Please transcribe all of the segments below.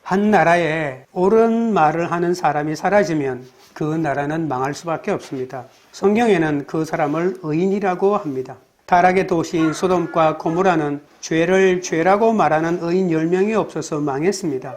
한 나라에 옳은 말을 하는 사람이 사라지면 그 나라는 망할 수밖에 없습니다. 성경에는 그 사람을 의인이라고 합니다. 타락의 도시인 소돔과 고모라는 죄를 죄라고 말하는 의인 10명이 없어서 망했습니다.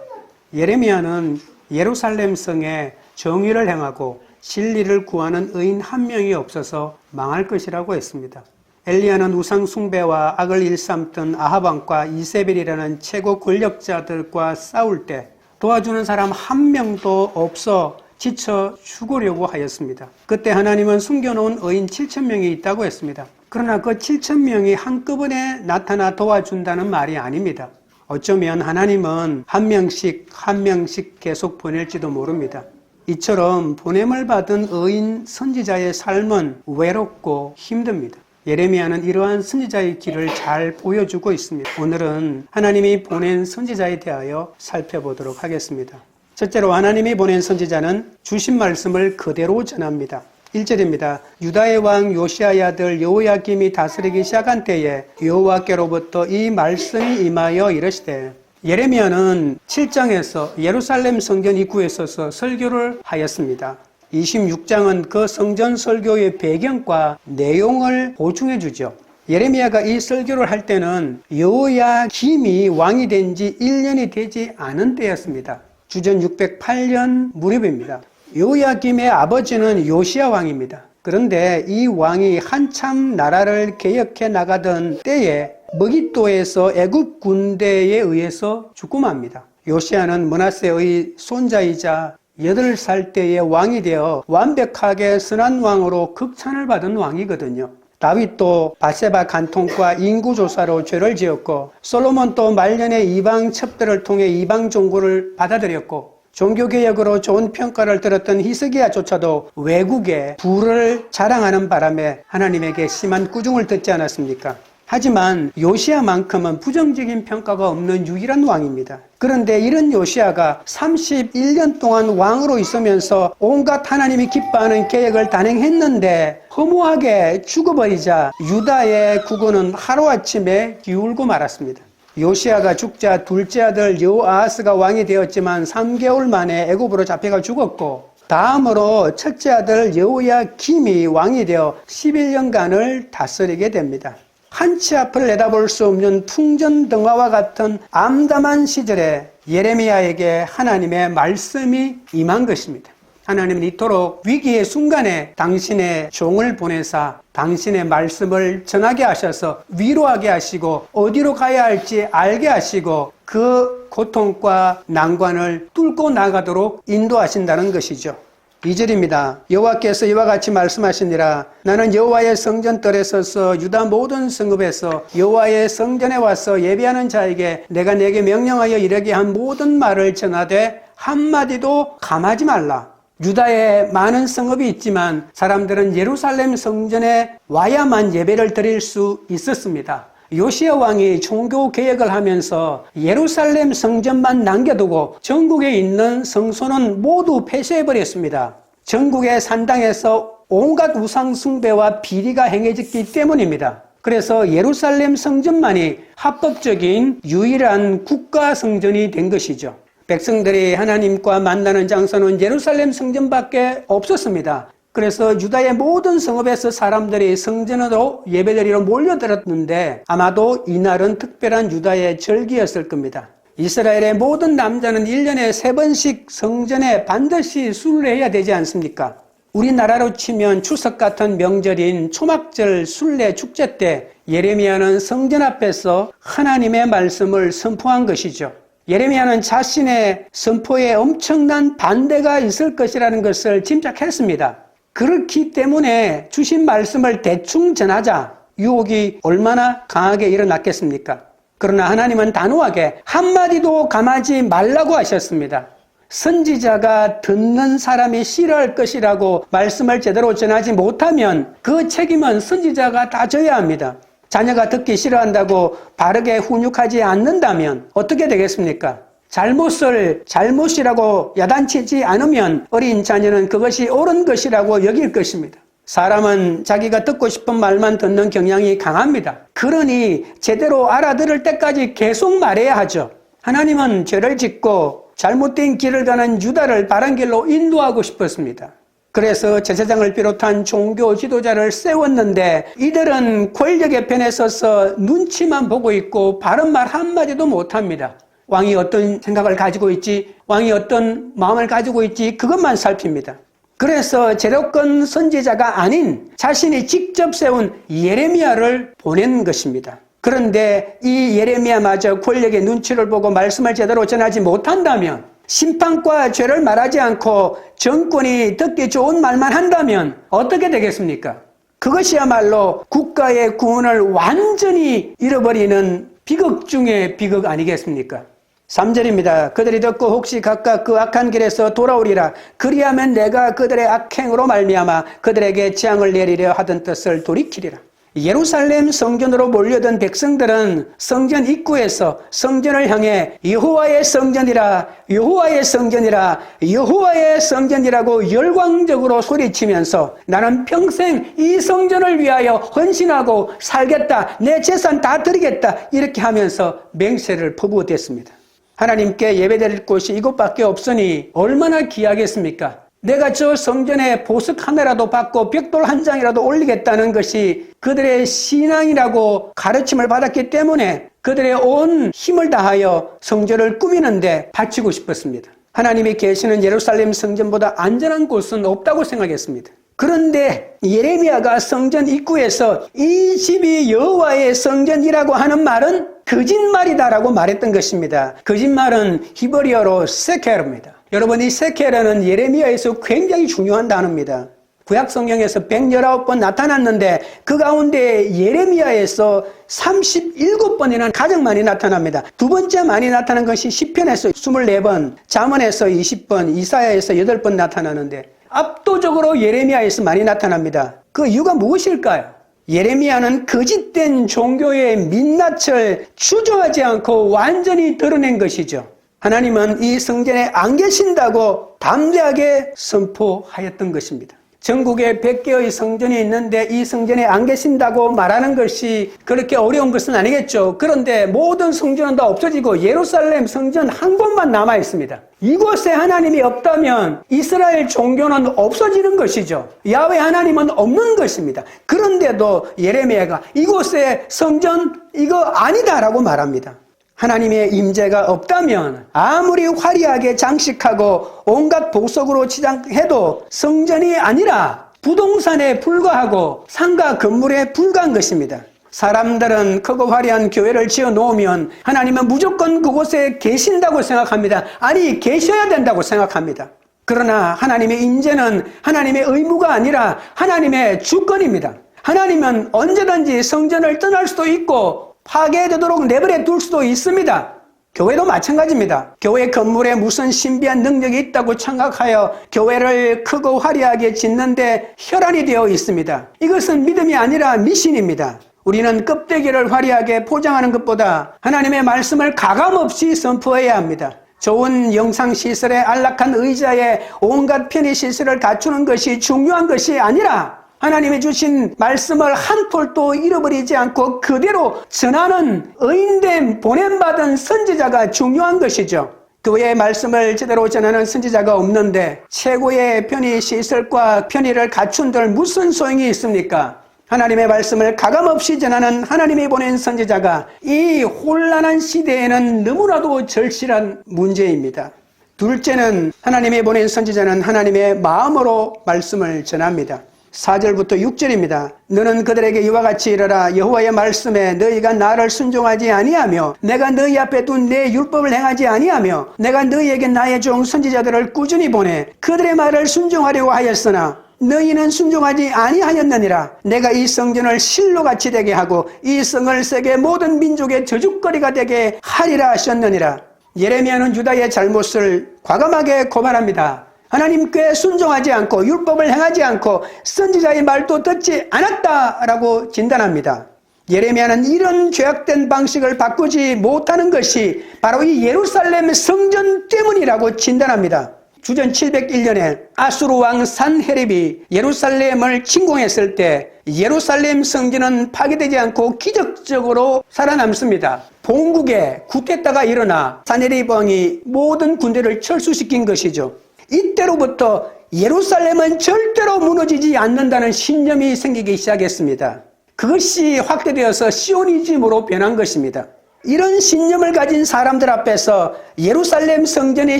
예레미야는 예루살렘 성에 정의를 행하고 진리를 구하는 의인 1명이 없어서 망할 것이라고 했습니다. 엘리야는 우상 숭배와 악을 일삼던 아하방과 이세벨이라는 최고 권력자들과 싸울 때 도와주는 사람 1명도 없어 지쳐 죽으려고 하였습니다. 그때 하나님은 숨겨놓은 의인 7,000명이 있다고 했습니다. 그러나 그 7,000명이 한꺼번에 나타나 도와준다는 말이 아닙니다. 어쩌면 하나님은 한 명씩 계속 보낼지도 모릅니다. 이처럼 보냄을 받은 의인 선지자의 삶은 외롭고 힘듭니다. 예레미야는 이러한 선지자의 길을 잘 보여주고 있습니다. 오늘은 하나님이 보낸 선지자에 대하여 살펴보도록 하겠습니다. 첫째로 하나님이 보낸 선지자는 주신 말씀을 그대로 전합니다. 1절입니다. 유다의 왕 요시야의 아들 여호야김이 다스리기 시작한 때에 여호와께로부터 이 말씀이 임하여 이르시되, 예레미야는 7장에서 예루살렘 성전 입구에 서서 설교를 하였습니다. 26장은 그 성전 설교의 배경과 내용을 보충해 주죠. 예레미야가 이 설교를 할 때는 여호야김이 왕이 된 지 1년이 되지 않은 때였습니다. 주전 608년 무렵입니다. 여호야김의 아버지는 요시야 왕입니다. 그런데 이 왕이 한참 나라를 개혁해 나가던 때에 머깃도에서 애굽 군대에 의해서 죽고 맙니다. 요시야는 므낫세의 손자이자 8살 때에 왕이 되어 완벽하게 선한 왕으로 극찬을 받은 왕이거든요. 다윗도 밧세바 간통과 인구조사로 죄를 지었고, 솔로몬도 말년에 이방 첩들을 통해 이방 종교를 받아들였고, 종교개혁으로 좋은 평가를 들었던 히스기야조차도 외국에 부를 자랑하는 바람에 하나님에게 심한 꾸중을 듣지 않았습니까? 하지만 요시야만큼은 부정적인 평가가 없는 유일한 왕입니다. 그런데 이런 요시야가 31년 동안 왕으로 있으면서 온갖 하나님이 기뻐하는 계획을 단행했는데 허무하게 죽어버리자 유다의 국원은 하루아침에 기울고 말았습니다. 요시야가 죽자 둘째 아들 여호아하스가 왕이 되었지만 3개월 만에 애굽으로 잡혀가 죽었고, 다음으로 첫째 아들 여호야김이 왕이 되어 11년간을 다스리게 됩니다. 한치 앞을 내다볼 수 없는 풍전등화와 같은 암담한 시절에 예레미야에게 하나님의 말씀이 임한 것입니다. 하나님은 이토록 위기의 순간에 당신의 종을 보내사 당신의 말씀을 전하게 하셔서 위로하게 하시고 어디로 가야 할지 알게 하시고 그 고통과 난관을 뚫고 나가도록 인도하신다는 것이죠. 2절입니다. 여호와께서 이와 같이 말씀하시니라. 나는 여호와의 성전뜰에 서서 유다 모든 성읍에서 여호와의 성전에 와서 예배하는 자에게 내가 내게 명령하여 이르게 한 모든 말을 전하되 한마디도 감하지 말라. 유다에 많은 성읍이 있지만 사람들은 예루살렘 성전에 와야만 예배를 드릴 수 있었습니다. 요시야 왕이 종교 개혁을 하면서 예루살렘 성전만 남겨두고 전국에 있는 성소는 모두 폐쇄해버렸습니다. 전국의 산당에서 온갖 우상 숭배와 비리가 행해졌기 때문입니다. 그래서 예루살렘 성전만이 합법적인 유일한 국가 성전이 된 것이죠. 백성들이 하나님과 만나는 장소는 예루살렘 성전밖에 없었습니다. 그래서 유다의 모든 성읍에서 사람들이 성전으로 예배드리러 몰려들었는데 아마도 이날은 특별한 유다의 절기였을 겁니다. 이스라엘의 모든 남자는 1년에 3번씩 성전에 반드시 순례해야 되지 않습니까? 우리나라로 치면 추석 같은 명절인 초막절 순례 축제 때 예레미야는 성전 앞에서 하나님의 말씀을 선포한 것이죠. 예레미야는 자신의 선포에 엄청난 반대가 있을 것이라는 것을 짐작했습니다. 그렇기 때문에 주신 말씀을 대충 전하자 유혹이 얼마나 강하게 일어났겠습니까? 그러나 하나님은 단호하게 한마디도 감하지 말라고 하셨습니다. 선지자가 듣는 사람이 싫어할 것이라고 말씀을 제대로 전하지 못하면 그 책임은 선지자가 다 져야 합니다. 자녀가 듣기 싫어한다고 바르게 훈육하지 않는다면 어떻게 되겠습니까? 잘못을 잘못이라고 야단치지 않으면 어린 자녀는 그것이 옳은 것이라고 여길 것입니다. 사람은 자기가 듣고 싶은 말만 듣는 경향이 강합니다. 그러니 제대로 알아들을 때까지 계속 말해야 하죠. 하나님은 죄를 짓고 잘못된 길을 가는 유다를 바른 길로 인도하고 싶었습니다. 그래서 제사장을 비롯한 종교 지도자를 세웠는데 이들은 권력의 편에 서서 눈치만 보고 있고 바른 말 한마디도 못합니다. 왕이 어떤 생각을 가지고 있지, 왕이 어떤 마음을 가지고 있지, 그것만 살핍니다. 그래서 제도권 선지자가 아닌 자신이 직접 세운 예레미야를 보낸 것입니다. 그런데 이 예레미야마저 권력의 눈치를 보고 말씀을 제대로 전하지 못한다면, 심판과 죄를 말하지 않고 정권이 듣기 좋은 말만 한다면 어떻게 되겠습니까? 그것이야말로 국가의 구원을 완전히 잃어버리는 비극 중의 비극 아니겠습니까? 3절입니다. 그들이 듣고 혹시 각각 그 악한 길에서 돌아오리라. 그리하면 내가 그들의 악행으로 말미암아 그들에게 재앙을 내리려 하던 뜻을 돌이키리라. 예루살렘 성전으로 몰려든 백성들은 성전 입구에서 성전을 향해 여호와의 성전이라, 여호와의 성전이라, 여호와의 성전이라고 열광적으로 소리치면서 나는 평생 이 성전을 위하여 헌신하고 살겠다, 내 재산 다 드리겠다, 이렇게 하면서 맹세를 퍼부었습니다. 하나님께 예배드릴 곳이 이곳밖에 없으니 얼마나 귀하겠습니까? 내가 저 성전에 보석 하나라도 받고 벽돌 한 장이라도 올리겠다는 것이 그들의 신앙이라고 가르침을 받았기 때문에 그들의 온 힘을 다하여 성전을 꾸미는데 바치고 싶었습니다. 하나님이 계시는 예루살렘 성전보다 안전한 곳은 없다고 생각했습니다. 그런데 예레미야가 성전 입구에서 이 집이 여호와의 성전이라고 하는 말은 거짓말이다라고 말했던 것입니다. 거짓말은 히브리어로 세케르입니다. 여러분, 이 세케르는 예레미야에서 굉장히 중요한 단어입니다. 구약 성경에서 119번 나타났는데 그 가운데 예레미야에서 37번이나 가장 많이 나타납니다. 두 번째 많이 나타난 것이 시편에서 24번, 잠언에서 20번, 이사야에서 8번 나타나는데 압도적으로 예레미야에서 많이 나타납니다. 그 이유가 무엇일까요? 예레미야는 거짓된 종교의 민낯을 주저하지 않고 완전히 드러낸 것이죠. 하나님은 이 성전에 안 계신다고 담대하게 선포하였던 것입니다. 전국에 100개의 성전이 있는데 이 성전에 안 계신다고 말하는 것이 그렇게 어려운 것은 아니겠죠. 그런데 모든 성전은 다 없어지고 예루살렘 성전 한 곳만 남아 있습니다. 이곳에 하나님이 없다면 이스라엘 종교는 없어지는 것이죠. 야훼 하나님은 없는 것입니다. 그런데도 예레미야가 이곳에 성전 이거 아니다라고 말합니다. 하나님의 임재가 없다면 아무리 화려하게 장식하고 온갖 보석으로 치장해도 성전이 아니라 부동산에 불과하고 상가 건물에 불과한 것입니다. 사람들은 크고 화려한 교회를 지어 놓으면 하나님은 무조건 그곳에 계신다고 생각합니다. 아니, 계셔야 된다고 생각합니다. 그러나 하나님의 임재는 하나님의 의무가 아니라 하나님의 주권입니다. 하나님은 언제든지 성전을 떠날 수도 있고 파괴되도록 내버려 둘 수도 있습니다. 교회도 마찬가지입니다. 교회 건물에 무슨 신비한 능력이 있다고 생각하여 교회를 크고 화려하게 짓는데 혈안이 되어 있습니다. 이것은 믿음이 아니라 미신입니다. 우리는 껍데기를 화려하게 포장하는 것보다 하나님의 말씀을 가감없이 선포해야 합니다. 좋은 영상시설에 안락한 의자에 온갖 편의시설을 갖추는 것이 중요한 것이 아니라 하나님이 주신 말씀을 한 톨도 잃어버리지 않고 그대로 전하는 의인됨 보냄받은 선지자가 중요한 것이죠. 교회의 말씀을 제대로 전하는 선지자가 없는데 최고의 편의시설과 편의를 갖춘들 무슨 소용이 있습니까? 하나님의 말씀을 가감없이 전하는 하나님이 보낸 선지자가 이 혼란한 시대에는 너무나도 절실한 문제입니다. 둘째는 하나님이 보낸 선지자는 하나님의 마음으로 말씀을 전합니다. 4절부터 6절입니다. 너는 그들에게 이와 같이 이르라. 여호와의 말씀에 너희가 나를 순종하지 아니하며 내가 너희 앞에 둔 내 율법을 행하지 아니하며 내가 너희에게 나의 종 선지자들을 꾸준히 보내 그들의 말을 순종하려고 하였으나 너희는 순종하지 아니하였느니라. 내가 이 성전을 실로같이 되게 하고 이 성을 세계 모든 민족의 저주거리가 되게 하리라 하셨느니라. 예레미야는 유다의 잘못을 과감하게 고발합니다. 하나님께 순종하지 않고 율법을 행하지 않고 선지자의 말도 듣지 않았다라고 진단합니다. 예레미야는 이런 죄악된 방식을 바꾸지 못하는 것이 바로 이 예루살렘 성전 때문이라고 진단합니다. 주전 701년에 아수르 왕 산헤립이 예루살렘을 침공했을 때 예루살렘 성전은 파괴되지 않고 기적적으로 살아남습니다. 본국에 쿠데타가 일어나 산헤립 왕이 모든 군대를 철수시킨 것이죠. 이때로부터 예루살렘은 절대로 무너지지 않는다는 신념이 생기기 시작했습니다. 그것이 확대되어서 시오니즘으로 변한 것입니다. 이런 신념을 가진 사람들 앞에서 예루살렘 성전이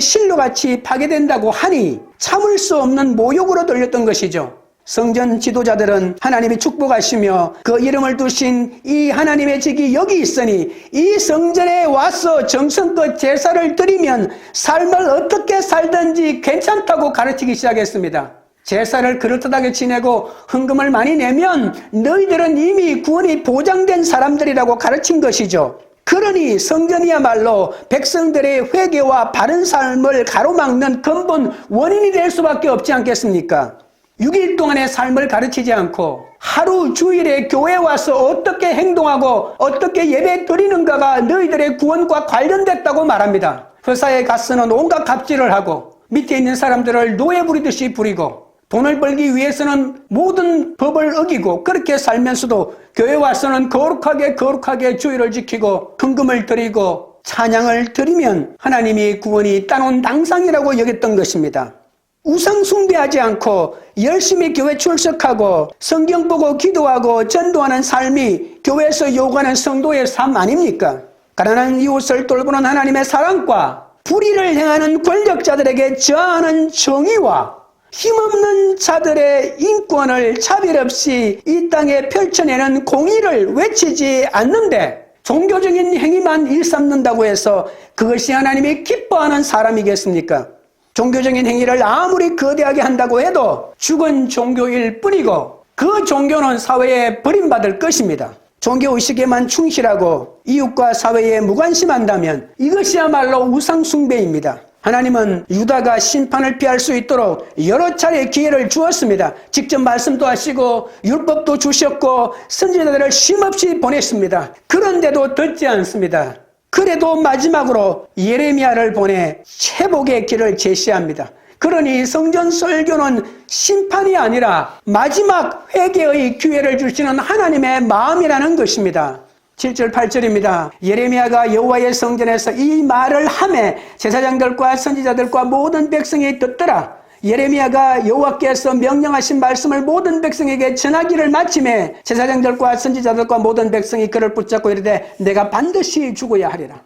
실로같이 파괴된다고 하니 참을 수 없는 모욕으로 들렸던 것이죠. 성전 지도자들은 하나님이 축복하시며 그 이름을 두신 이 하나님의 직이 여기 있으니 이 성전에 와서 정성껏 제사를 드리면 삶을 어떻게 살든지 괜찮다고 가르치기 시작했습니다. 제사를 그럴듯하게 지내고 헌금을 많이 내면 너희들은 이미 구원이 보장된 사람들이라고 가르친 것이죠. 그러니 성전이야말로 백성들의 회개와 바른 삶을 가로막는 근본 원인이 될 수밖에 없지 않겠습니까? 6일 동안의 삶을 가르치지 않고 하루 주일에 교회에 와서 어떻게 행동하고 어떻게 예배 드리는가가 너희들의 구원과 관련됐다고 말합니다. 회사에 가서는 온갖 갑질을 하고 밑에 있는 사람들을 노예 부리듯이 부리고 돈을 벌기 위해서는 모든 법을 어기고 그렇게 살면서도 교회 와서는 거룩하게 주일을 지키고 헌금을 드리고 찬양을 드리면 하나님이 구원이 따놓은 당상이라고 여겼던 것입니다. 우상 숭배하지 않고 열심히 교회 출석하고 성경 보고 기도하고 전도하는 삶이 교회에서 요구하는 성도의 삶 아닙니까? 가난한 이웃을 돌보는 하나님의 사랑과 불의를 행하는 권력자들에게 저하는 정의와 힘없는 자들의 인권을 차별 없이 이 땅에 펼쳐내는 공의를 외치지 않는데 종교적인 행위만 일삼는다고 해서 그것이 하나님이 기뻐하는 사람이겠습니까? 종교적인 행위를 아무리 거대하게 한다고 해도 죽은 종교일 뿐이고 그 종교는 사회에 버림받을 것입니다. 종교의식에만 충실하고 이웃과 사회에 무관심한다면 이것이야말로 우상숭배입니다. 하나님은 유다가 심판을 피할 수 있도록 여러 차례 기회를 주었습니다. 직접 말씀도 하시고 율법도 주셨고 선지자들을 쉼없이 보냈습니다. 그런데도 듣지 않습니다. 그래도 마지막으로 예레미야를 보내 회복의 길을 제시합니다. 그러니 성전 설교는 심판이 아니라 마지막 회개의 기회를 주시는 하나님의 마음이라는 것입니다. 7절 8절입니다. 예레미야가 여호와의 성전에서 이 말을 하매 제사장들과 선지자들과 모든 백성이 듣더라. 예레미야가 여호와께서 명령하신 말씀을 모든 백성에게 전하기를 마침에 제사장들과 선지자들과 모든 백성이 그를 붙잡고 이르되 내가 반드시 죽어야 하리라.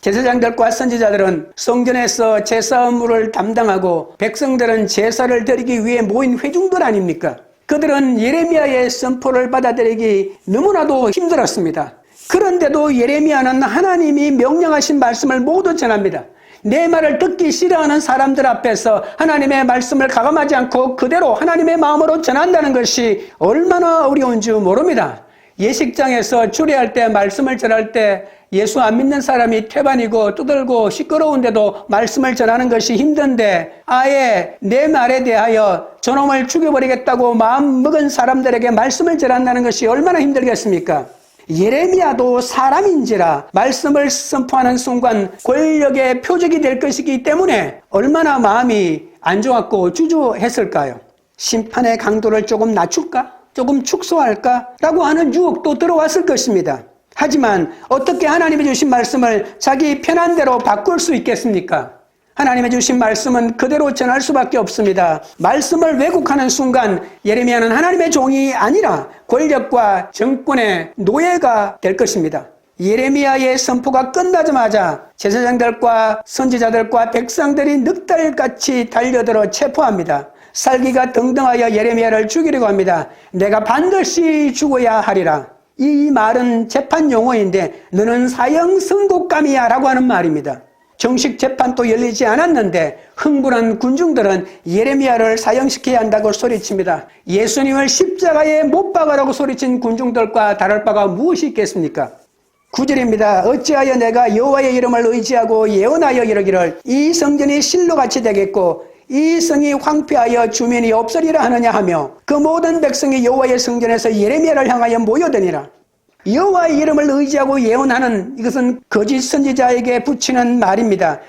제사장들과 선지자들은 성전에서 제사 업무를 담당하고 백성들은 제사를 드리기 위해 모인 회중들 아닙니까? 그들은 예레미야의 선포를 받아들이기 너무나도 힘들었습니다. 그런데도 예레미야는 하나님이 명령하신 말씀을 모두 전합니다. 내 말을 듣기 싫어하는 사람들 앞에서 하나님의 말씀을 가감하지 않고 그대로 하나님의 마음으로 전한다는 것이 얼마나 어려운 줄 모릅니다. 예식장에서 주례할 때 말씀을 전할 때 예수 안 믿는 사람이 태반이고 두들고 시끄러운데도 말씀을 전하는 것이 힘든데 아예 내 말에 대하여 저놈을 죽여버리겠다고 마음먹은 사람들에게 말씀을 전한다는 것이 얼마나 힘들겠습니까? 예레미야도 사람인지라 말씀을 선포하는 순간 권력의 표적이 될 것이기 때문에 얼마나 마음이 안 좋았고 주저했을까요? 심판의 강도를 조금 낮출까? 조금 축소할까? 라고 하는 유혹도 들어왔을 것입니다. 하지만 어떻게 하나님이 주신 말씀을 자기 편한 대로 바꿀 수 있겠습니까? 하나님이 주신 말씀은 그대로 전할 수밖에 없습니다. 말씀을 왜곡하는 순간 예레미야는 하나님의 종이 아니라 권력과 정권의 노예가 될 것입니다. 예레미야의 선포가 끝나자마자 제사장들과 선지자들과 백성들이 늑달같이 달려들어 체포합니다. 살기가 등등하여 예레미야를 죽이려고 합니다. 내가 반드시 죽어야 하리라. 이 말은 재판 용어인데 너는 사형 선고감이야 라고 하는 말입니다. 정식 재판도 열리지 않았는데 흥분한 군중들은 예레미야를 사형시켜야 한다고 소리칩니다. 예수님을 십자가에 못 박으라고 소리친 군중들과 다를 바가 무엇이 있겠습니까? 9절입니다. 어찌하여 내가 여호와의 이름을 의지하고 예언하여 이르기를 이 성전이 실로같이 되겠고 이 성이 황폐하여 주민이 없으리라 하느냐 하며 그 모든 백성이 여호와의 성전에서 예레미야를 향하여 모여드니라. 여호와의 이름을 의지하고 예언하는 이것은 거짓 선지자에게 붙이는 말입니다.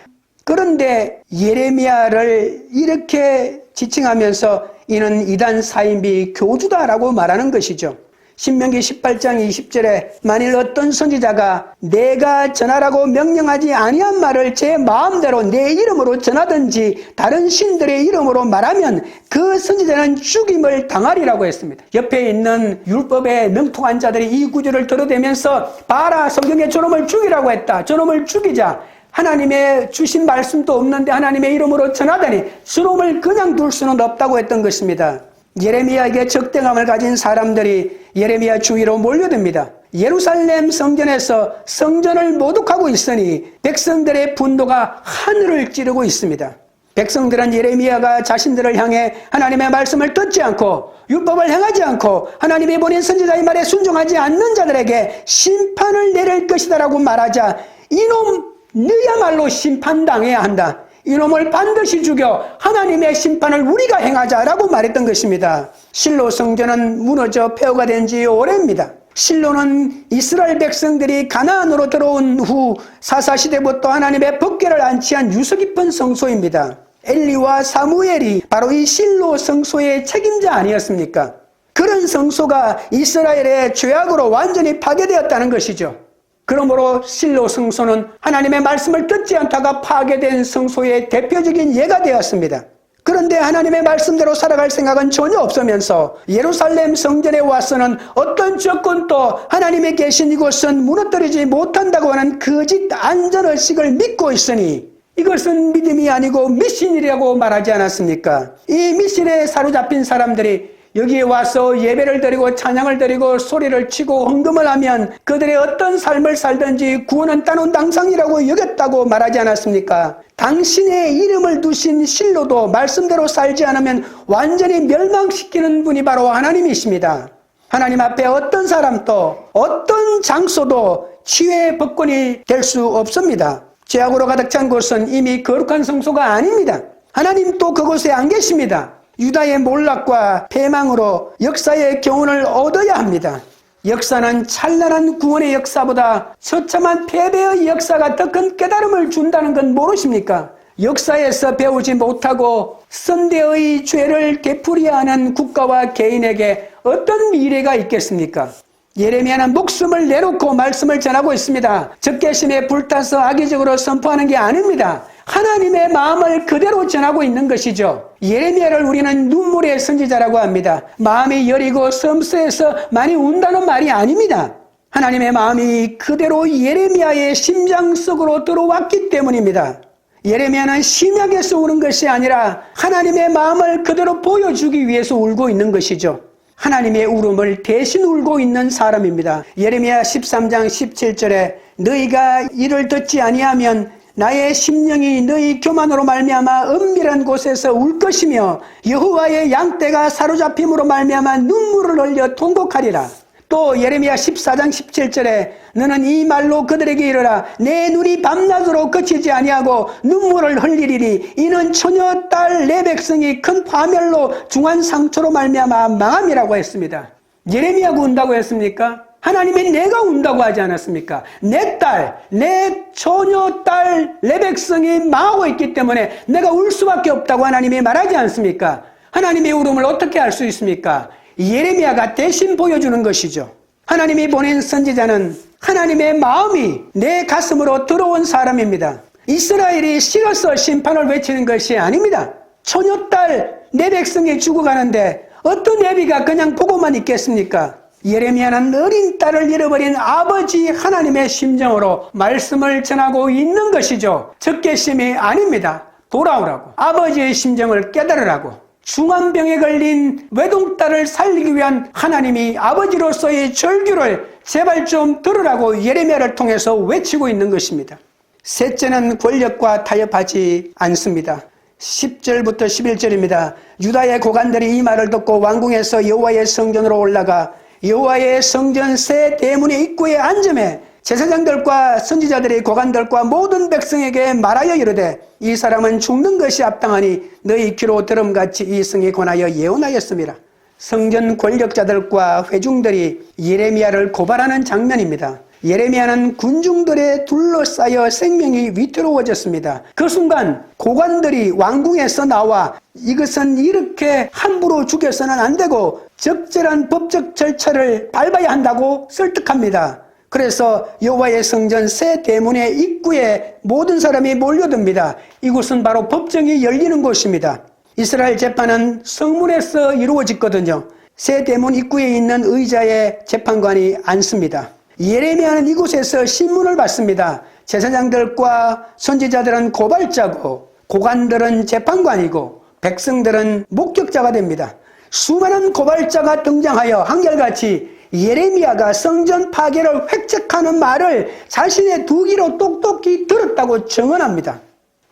그런데 예레미야를 이렇게 지칭하면서 이는 이단 사임비 교주다라고 말하는 것이죠. 신명기 18장 20절에 만일 어떤 선지자가 내가 전하라고 명령하지 아니한 말을 제 마음대로 내 이름으로 전하든지 다른 신들의 이름으로 말하면 그 선지자는 죽임을 당하리라고 했습니다. 옆에 있는 율법에 명통한 자들이 이 구절을 들어대면서 봐라, 성경에 저놈을 죽이라고 했다. 저놈을 죽이자. 하나님의 주신 말씀도 없는데 하나님의 이름으로 전하다니 저놈을 그냥 둘 수는 없다고 했던 것입니다. 예레미야에게 적대감을 가진 사람들이 예레미야 주위로 몰려듭니다. 예루살렘 성전에서 성전을 모독하고 있으니 백성들의 분노가 하늘을 찌르고 있습니다. 백성들은 예레미야가 자신들을 향해 하나님의 말씀을 듣지 않고 율법을 행하지 않고 하나님이 보낸 선지자의 말에 순종하지 않는 자들에게 심판을 내릴 것이다라고 말하자 이놈 너야말로 심판당해야 한다. 이놈을 반드시 죽여 하나님의 심판을 우리가 행하자라고 말했던 것입니다. 실로 성전은 무너져 폐허가 된 지 오래입니다. 실로는 이스라엘 백성들이 가나안으로 들어온 후 사사시대부터 하나님의 법궤를 안치한 유서 깊은 성소입니다. 엘리와 사무엘이 바로 이 실로 성소의 책임자 아니었습니까? 그런 성소가 이스라엘의 죄악으로 완전히 파괴되었다는 것이죠. 그러므로 실로 성소는 하나님의 말씀을 듣지 않다가 파괴된 성소의 대표적인 예가 되었습니다. 그런데 하나님의 말씀대로 살아갈 생각은 전혀 없으면서 예루살렘 성전에 와서는 어떤 조건도 하나님의 계신 이곳은 무너뜨리지 못한다고 하는 거짓 안전의식을 믿고 있으니 이것은 믿음이 아니고 미신이라고 말하지 않았습니까? 이 미신에 사로잡힌 사람들이 여기에 와서 예배를 드리고 찬양을 드리고 소리를 치고 헌금을 하면 그들의 어떤 삶을 살든지 구원은 따놓은 당상이라고 여겼다고 말하지 않았습니까? 당신의 이름을 두신 실로도 말씀대로 살지 않으면 완전히 멸망시키는 분이 바로 하나님이십니다. 하나님 앞에 어떤 사람도 어떤 장소도 치유의 법권이 될 수 없습니다. 죄악으로 가득 찬 곳은 이미 거룩한 성소가 아닙니다. 하나님 또 그곳에 안 계십니다. 유다의 몰락과 패망으로 역사의 교훈을 얻어야 합니다. 역사는 찬란한 구원의 역사보다 처참한 패배의 역사가 더 큰 깨달음을 준다는 건 모르십니까? 역사에서 배우지 못하고 선대의 죄를 되풀이해야 하는 국가와 개인에게 어떤 미래가 있겠습니까? 예레미야는 목숨을 내놓고 말씀을 전하고 있습니다. 적개심에 불타서 악의적으로 선포하는 게 아닙니다. 하나님의 마음을 그대로 전하고 있는 것이죠. 예레미야를 우리는 눈물의 선지자라고 합니다. 마음이 여리고 섬세해서 많이 운다는 말이 아닙니다. 하나님의 마음이 그대로 예레미야의 심장 속으로 들어왔기 때문입니다. 예레미야는 심약에서 우는 것이 아니라 하나님의 마음을 그대로 보여주기 위해서 울고 있는 것이죠. 하나님의 울음을 대신 울고 있는 사람입니다. 예레미야 13장 17절에 너희가 이를 듣지 아니하면 나의 심령이 너희 교만으로 말미암아 은밀한 곳에서 울 것이며 여호와의 양떼가 사로잡힘으로 말미암아 눈물을 흘려 통곡하리라. 또 예레미야 14장 17절에 너는 이 말로 그들에게 이르라. 내 눈이 밤낮으로 그치지 아니하고 눈물을 흘리리니 이는 처녀 딸 내 백성이 큰 파멸로 중한 상처로 말미암아 망함이라고 했습니다. 예레미야가 운다고 했습니까? 하나님이 내가 운다고 하지 않았습니까? 내 딸, 내 처녀 딸, 내 백성이 망하고 있기 때문에 내가 울 수밖에 없다고 하나님이 말하지 않습니까? 하나님의 울음을 어떻게 알 수 있습니까? 예레미야가 대신 보여주는 것이죠. 하나님이 보낸 선지자는 하나님의 마음이 내 가슴으로 들어온 사람입니다. 이스라엘이 싫어서 심판을 외치는 것이 아닙니다. 처녀 딸, 내 백성이 죽어가는데 어떤 애비가 그냥 보고만 있겠습니까? 예레미야는 어린 딸을 잃어버린 아버지 하나님의 심정으로 말씀을 전하고 있는 것이죠. 적개심이 아닙니다. 돌아오라고. 아버지의 심정을 깨달으라고. 중환병에 걸린 외동딸을 살리기 위한 하나님이 아버지로서의 절규를 제발 좀 들으라고 예레미야를 통해서 외치고 있는 것입니다. 셋째는 권력과 타협하지 않습니다. 10절부터 11절입니다. 유다의 고관들이 이 말을 듣고 왕궁에서 여호와의 성전으로 올라가 여호와의 성전 새 대문의 입구에 앉음에 제사장들과 선지자들이 고관들과 모든 백성에게 말하여 이르되 이 사람은 죽는 것이 합당하니 너희 귀로 들음같이 이 성에 관하여 예언하였습니다. 성전 권력자들과 회중들이 예레미야를 고발하는 장면입니다. 예레미야는 군중들에 둘러싸여 생명이 위태로워졌습니다. 그 순간 고관들이 왕궁에서 나와 이것은 이렇게 함부로 죽여서는 안 되고 적절한 법적 절차를 밟아야 한다고 설득합니다. 그래서 여호와의 성전 새 대문의 입구에 모든 사람이 몰려듭니다. 이곳은 바로 법정이 열리는 곳입니다. 이스라엘 재판은 성문에서 이루어졌거든요. 새 대문 입구에 있는 의자에 재판관이 앉습니다. 예레미야는 이곳에서 신문을 받습니다. 제사장들과 선지자들은 고발자고 고관들은 재판관이고 백성들은 목격자가 됩니다. 수많은 고발자가 등장하여 한결같이 예레미야가 성전 파괴를 획책하는 말을 자신의 두 귀로 똑똑히 들었다고 증언합니다.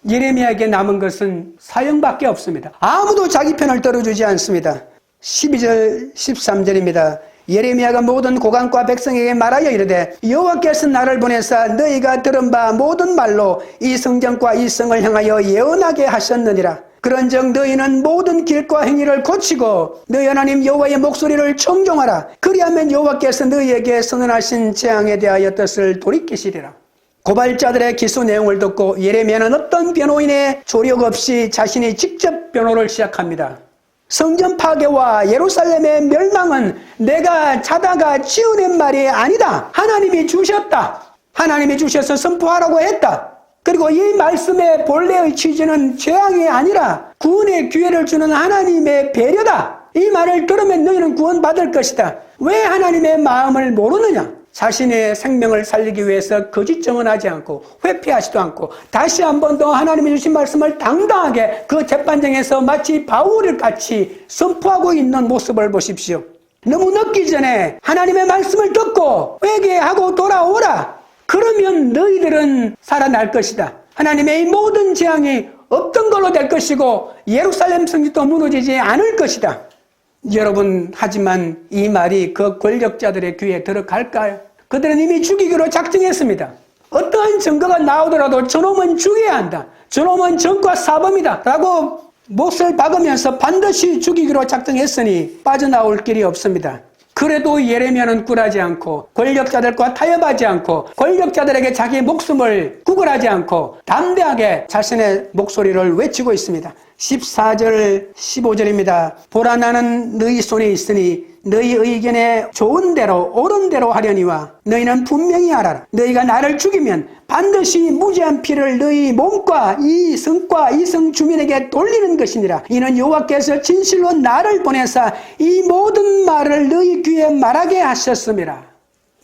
예레미야에게 남은 것은 사형밖에 없습니다. 아무도 자기 편을 들어주지 않습니다. 12절 13절입니다. 예레미야가 모든 고관과 백성에게 말하여 이르되 여호와께서 나를 보내사 너희가 들은 바 모든 말로 이 성전과 이 성을 향하여 예언하게 하셨느니라. 그런즉 너희는 모든 길과 행위를 고치고 너희 하나님 여호와의 목소리를 청종하라. 그리하면 여호와께서 너희에게 선언하신 재앙에 대하여 뜻을 돌이키시리라. 고발자들의 기소 내용을 듣고 예레미야는 어떤 변호인의 조력 없이 자신이 직접 변호를 시작합니다. 성전 파괴와 예루살렘의 멸망은 내가 자다가 지어낸 말이 아니다. 하나님이 주셨다. 하나님이 주셔서 선포하라고 했다. 그리고 이 말씀의 본래의 취지는 재앙이 아니라 구원의 기회를 주는 하나님의 배려다. 이 말을 들으면 너희는 구원받을 것이다. 왜 하나님의 마음을 모르느냐? 자신의 생명을 살리기 위해서 거짓 증언하지 않고 회피하지도 않고 다시 한 번 더 하나님이 주신 말씀을 당당하게 그 재판정에서 마치 바울을 같이 선포하고 있는 모습을 보십시오. 너무 늦기 전에 하나님의 말씀을 듣고 회개하고 돌아오라. 그러면 너희들은 살아날 것이다. 하나님의 이 모든 재앙이 없던 걸로 될 것이고 예루살렘 성전도 무너지지 않을 것이다. 여러분, 하지만 이 말이 그 권력자들의 귀에 들어갈까요? 그들은 이미 죽이기로 작정했습니다. 어떠한 증거가 나오더라도 저놈은 죽여야 한다. 저놈은 전과 사범이다. 라고 못을 박으면서 반드시 죽이기로 작정했으니 빠져나올 길이 없습니다. 그래도 예레미야는 굴하지 않고 권력자들과 타협하지 않고 권력자들에게 자기의 목숨을 구걸하지 않고 담대하게 자신의 목소리를 외치고 있습니다. 14절 15절입니다. 보라, 나는 너희 손에 있으니 너희 의견에 좋은 대로 옳은 대로 하려니와 너희는 분명히 알아라. 너희가 나를 죽이면 반드시 무죄한 피를 너희 몸과 이 성과 이 성 주민에게 돌리는 것이니라. 이는 여호와께서 진실로 나를 보내사 이 모든 말을 너희 귀에 말하게 하셨음이라.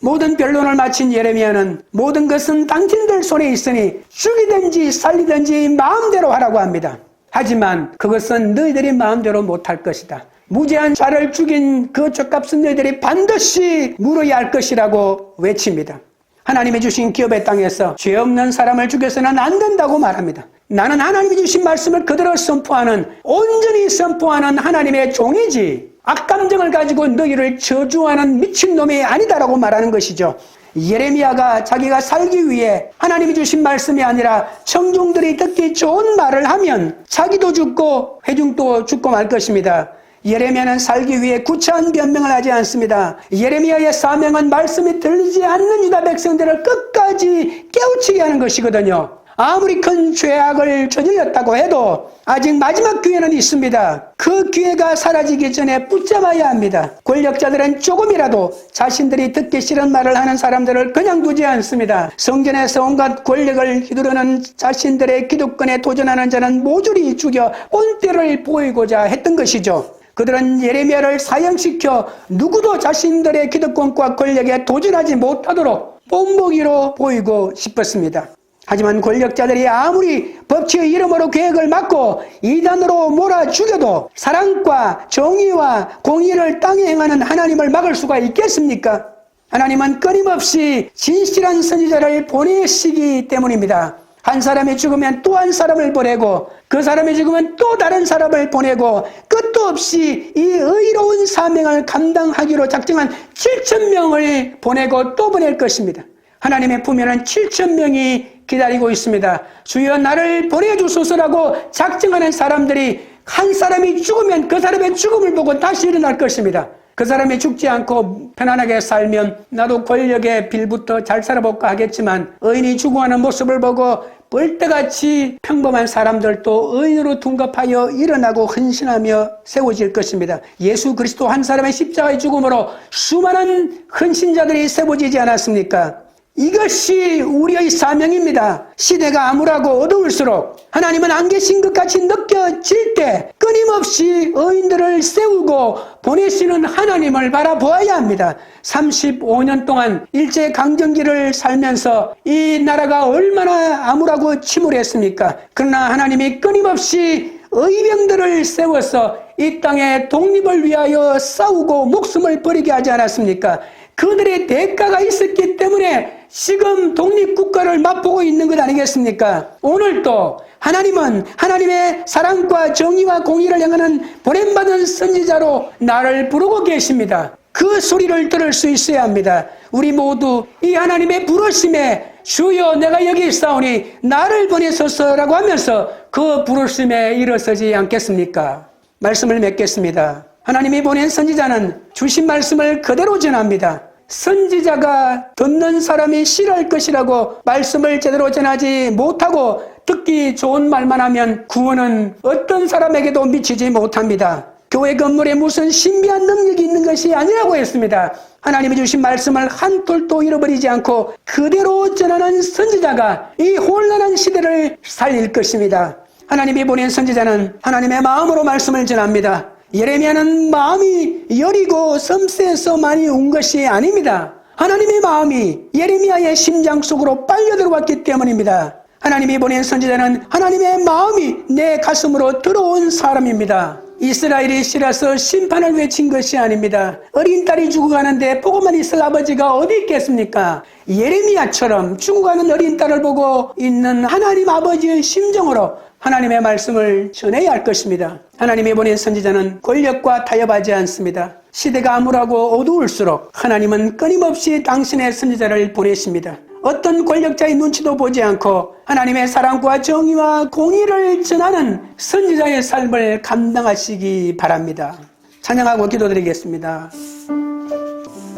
모든 변론을 마친 예레미야는 모든 것은 당신들 손에 있으니 죽이든지 살리든지 마음대로 하라고 합니다. 하지만 그것은 너희들이 마음대로 못할 것이다. 무죄한 자를 죽인 그 죗값은 너희들이 반드시 물어야 할 것이라고 외칩니다. 하나님이 주신 기업의 땅에서 죄 없는 사람을 죽여서는 안 된다고 말합니다. 나는 하나님이 주신 말씀을 그대로 선포하는, 온전히 선포하는 하나님의 종이지 악감정을 가지고 너희를 저주하는 미친놈이 아니다라고 말하는 것이죠. 예레미야가 자기가 살기 위해 하나님이 주신 말씀이 아니라 청중들이 듣기 좋은 말을 하면 자기도 죽고 회중도 죽고 말 것입니다. 예레미야는 살기 위해 구차한 변명을 하지 않습니다. 예레미야의 사명은 말씀이 들리지 않는 유다 백성들을 끝까지 깨우치게 하는 것이거든요. 아무리 큰 죄악을 저질렀다고 해도 아직 마지막 기회는 있습니다. 그 기회가 사라지기 전에 붙잡아야 합니다. 권력자들은 조금이라도 자신들이 듣기 싫은 말을 하는 사람들을 그냥 두지 않습니다. 성전에서 온갖 권력을 휘두르는 자신들의 기득권에 도전하는 자는 모조리 죽여 꼰대를 보이고자 했던 것이죠. 그들은 예레미야를 사형시켜 누구도 자신들의 기득권과 권력에 도전하지 못하도록 본보기로 보이고 싶었습니다. 하지만 권력자들이 아무리 법치의 이름으로 계획을 막고 이단으로 몰아 죽여도 사랑과 정의와 공의를 땅에 행하는 하나님을 막을 수가 있겠습니까? 하나님은 끊임없이 진실한 선지자를 보내시기 때문입니다. 한 사람이 죽으면 또 한 사람을 보내고 그 사람이 죽으면 또 다른 사람을 보내고 끝도 없이 이 의로운 사명을 감당하기로 작정한 7,000명을 보내고 또 보낼 것입니다. 하나님의 품에는 7,000명이 기다리고 있습니다. 주여 나를 보내주소서라고 작정하는 사람들이 한 사람이 죽으면 그 사람의 죽음을 보고 다시 일어날 것입니다. 그 사람이 죽지 않고 편안하게 살면 나도 권력에 빌부터 잘 살아볼까 하겠지만, 의인이 죽어가는 모습을 보고 벌떼같이 평범한 사람들도 의인으로 둔갑하여 일어나고 헌신하며 세워질 것입니다. 예수 그리스도 한 사람의 십자가의 죽음으로 수많은 헌신자들이 세워지지 않았습니까? 이것이 우리의 사명입니다. 시대가 암울하고 어두울수록 하나님은 안 계신 것 같이 느껴질 때 끊임없이 의인들을 세우고 보내시는 하나님을 바라보아야 합니다. 35년 동안 일제강점기를 살면서 이 나라가 얼마나 암울하고 침울했습니까? 그러나 하나님이 끊임없이 의병들을 세워서 이 땅의 독립을 위하여 싸우고 목숨을 버리게 하지 않았습니까? 그들의 대가가 있었기 때문에 지금 독립국가를 맛보고 있는 것 아니겠습니까? 오늘도 하나님은 하나님의 사랑과 정의와 공의를 향하는 보냄받은 선지자로 나를 부르고 계십니다. 그 소리를 들을 수 있어야 합니다. 우리 모두 이 하나님의 부르심에 주여 내가 여기 있사오니 나를 보내소서라고 하면서 그 부르심에 일어서지 않겠습니까? 말씀을 맺겠습니다. 하나님이 보낸 선지자는 주신 말씀을 그대로 전합니다. 선지자가 듣는 사람이 싫어할 것이라고 말씀을 제대로 전하지 못하고 듣기 좋은 말만 하면 구원은 어떤 사람에게도 미치지 못합니다. 교회 건물에 무슨 신비한 능력이 있는 것이 아니라고 했습니다. 하나님이 주신 말씀을 한 톨도 잃어버리지 않고 그대로 전하는 선지자가 이 혼란한 시대를 살릴 것입니다. 하나님이 보낸 선지자는 하나님의 마음으로 말씀을 전합니다. 예레미야는 마음이 여리고 섬세해서 많이 운 것이 아닙니다. 하나님의 마음이 예레미야의 심장 속으로 빨려 들어왔기 때문입니다. 하나님이 보낸 선지자는 하나님의 마음이 내 가슴으로 들어온 사람입니다. 이스라엘이 싫어서 심판을 외친 것이 아닙니다. 어린 딸이 죽어가는데 보고만 있을 아버지가 어디 있겠습니까? 예레미야처럼 죽어가는 어린 딸을 보고 있는 하나님 아버지의 심정으로 하나님의 말씀을 전해야 할 것입니다. 하나님이 보낸 선지자는 권력과 타협하지 않습니다. 시대가 암울하고 어두울수록 하나님은 끊임없이 당신의 선지자를 보내십니다. 어떤 권력자의 눈치도 보지 않고 하나님의 사랑과 정의와 공의를 전하는 선지자의 삶을 감당하시기 바랍니다. 찬양하고 기도드리겠습니다.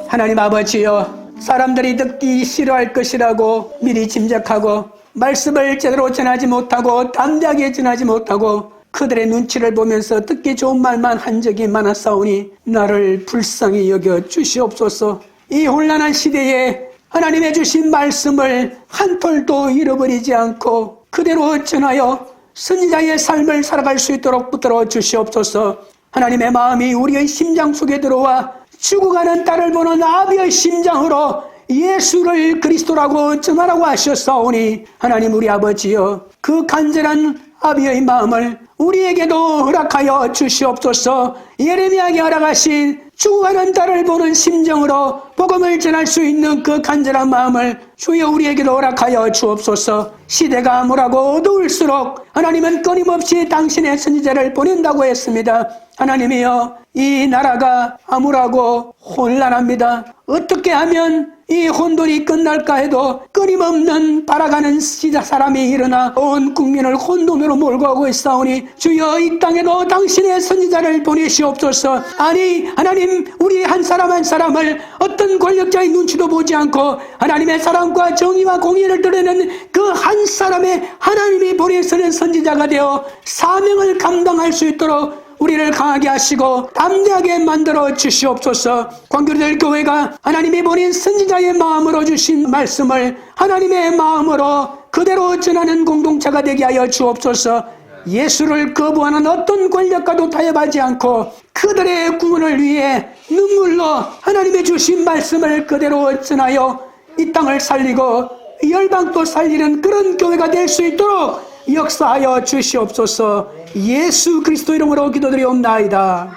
하나님 아버지여, 사람들이 듣기 싫어할 것이라고 미리 짐작하고 말씀을 제대로 전하지 못하고 담대하게 전하지 못하고 그들의 눈치를 보면서 듣기 좋은 말만 한 적이 많았사오니 나를 불쌍히 여겨 주시옵소서. 이 혼란한 시대에 하나님의 주신 말씀을 한 톨도 잃어버리지 않고 그대로 전하여 선지자의 삶을 살아갈 수 있도록 붙들어 주시옵소서. 하나님의 마음이 우리의 심장 속에 들어와 죽어가는 딸을 보는 아비의 심장으로 예수를 그리스도라고 전하라고 하셨사오니 하나님 우리 아버지여, 그 간절한 아비의 마음을 우리에게도 허락하여 주시옵소서. 예레미야에게 허락하신 죽어가는 딸을 보는 심정으로 복음을 전할 수 있는 그 간절한 마음을 주여 우리에게도 허락하여 주옵소서. 시대가 암울하고 어두울수록 하나님은 끊임없이 당신의 선지자를 보낸다고 했습니다. 하나님이여, 이 나라가 암울하고 혼란합니다. 어떻게 하면 이 혼돈이 끝날까 해도 끊임없는 바라가는 사람이 일어나 온 국민을 혼돈으로 몰고 가고 있사오니 주여 이 땅에도 당신의 선지자를 보내시옵소서. 아니 하나님, 우리 한 사람 한 사람을 어떤 권력자의 눈치도 보지 않고 하나님의 사랑과 정의와 공의를 드러내는 그 한 사람의 하나님이 보내서는 선지자가 되어 사명을 감당할 수 있도록 우리를 강하게 하시고 담대하게 만들어 주시옵소서. 광교리들 교회가 하나님이 보낸 선지자의 마음으로 주신 말씀을 하나님의 마음으로 그대로 전하는 공동체가 되게 하여 주옵소서. 예수를 거부하는 어떤 권력과도 타협하지 않고 그들의 구원을 위해 눈물로 하나님의 주신 말씀을 그대로 전하여 이 땅을 살리고 열방도 살리는 그런 교회가 될 수 있도록 역사하여 주시옵소서. 예수 그리스도 이름으로 기도드리옵나이다.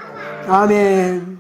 아멘.